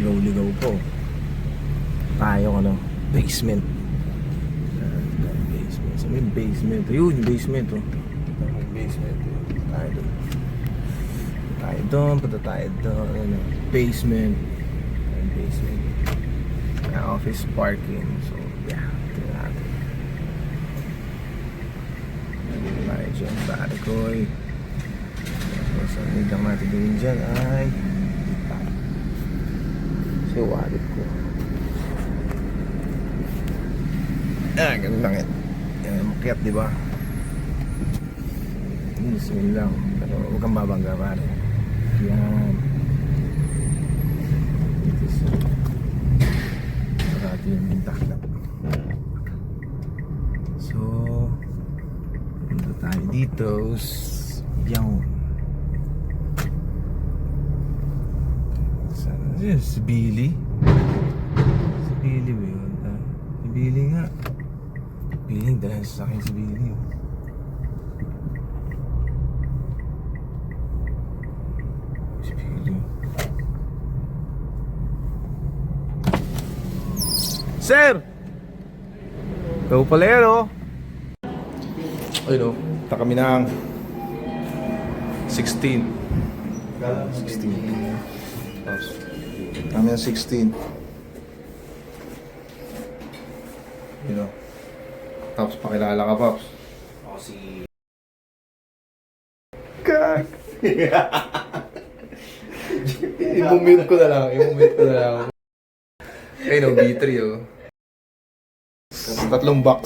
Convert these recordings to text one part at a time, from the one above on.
Ligaw-ligaw po. Tayo basement. Basement. So may basement. Ayun, yung basement oh. May basement. Tayo doon. Punta tayo doon. Basement. Basement. Office parking. So yeah, tingnan natin. Nandito tayo dyan sa Adecoy. So need lang natin gawin dyan ay so wallet ko. Ganun lang yan. Yan, makiat diba? Ismin lang. Pero huwag kang babangga pare. Yan. Ito sa marati yung intact lang. So punta tayo dito. Yan. Saan yun? Si Billy? Si Billy ba yun? Si Billy nga. Billy, dahil sa akin si Billy. Si Billy. Sir! Ito pala yan oh. Ayun oh. Ta kami ng 16. 16. Kami ng 16. You know. Tapos pakilala ka, Pops. Ako si... Kak! I-mute ko na lang. Ayun o, B3 oh. Tatlong box.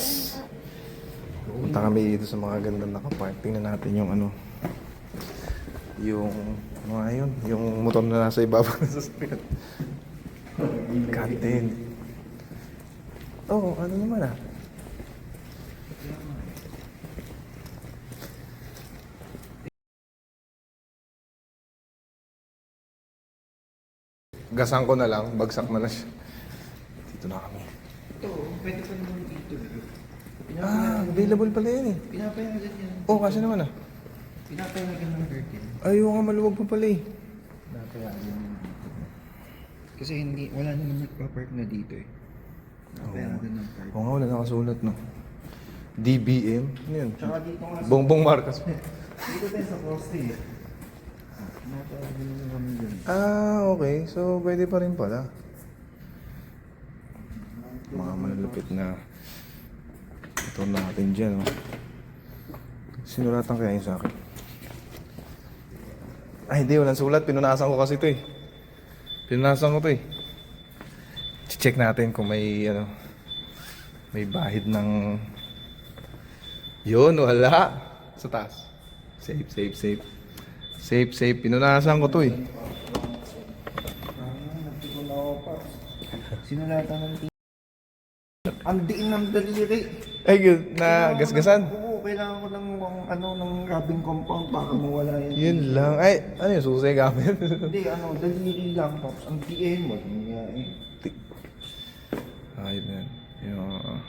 Punta kami dito sa mga gandang nakapark. Tingnan natin yung yung motor na nasa ibabaw ng sasakyan. Kantin. Oh, ano naman ah. Gasan ko na lang, bagsak na lang siya. Dito na kami. Ito, pwede pa naman dito. Available pala yun eh. Pinapayagan yan. Oh, kasi naman ah. Pinapayagan ng curtain. Ayaw nga maluwag pa pala eh. Pinapayagan. Kasi hindi, wala naman nagpa-park na dito eh. Pinapayagan ng park. Oo nga, wala nakasulat no. DBM? Ano yun? Tsaka dito nga sa... Bongbong Marcos. Dito tayo sa poste eh. Pinapayagan naman kami dun. Okay. So, pwede pa rin pala. Mga malulupit na ito natin dyan. Oh. Sinulatan kaya yun sa akin? Ay, hindi. Walang sulat. Pinunasan ko kasi ito eh. Pinunasan ko ito eh. Check natin kung may may bahid ng yun, wala. Sa taas. Safe. Pinunasan ko ito eh. Sinulatan ng ang diin ng daliri. Ay, good. Na gasgasan? Oo, kailangan ko ng rubbing compound para mawala yan. Yun lang. Ay, ano yung susi gamit? Hindi, daliri lang, Pops. Ang diin mo. Ayun yan. Yung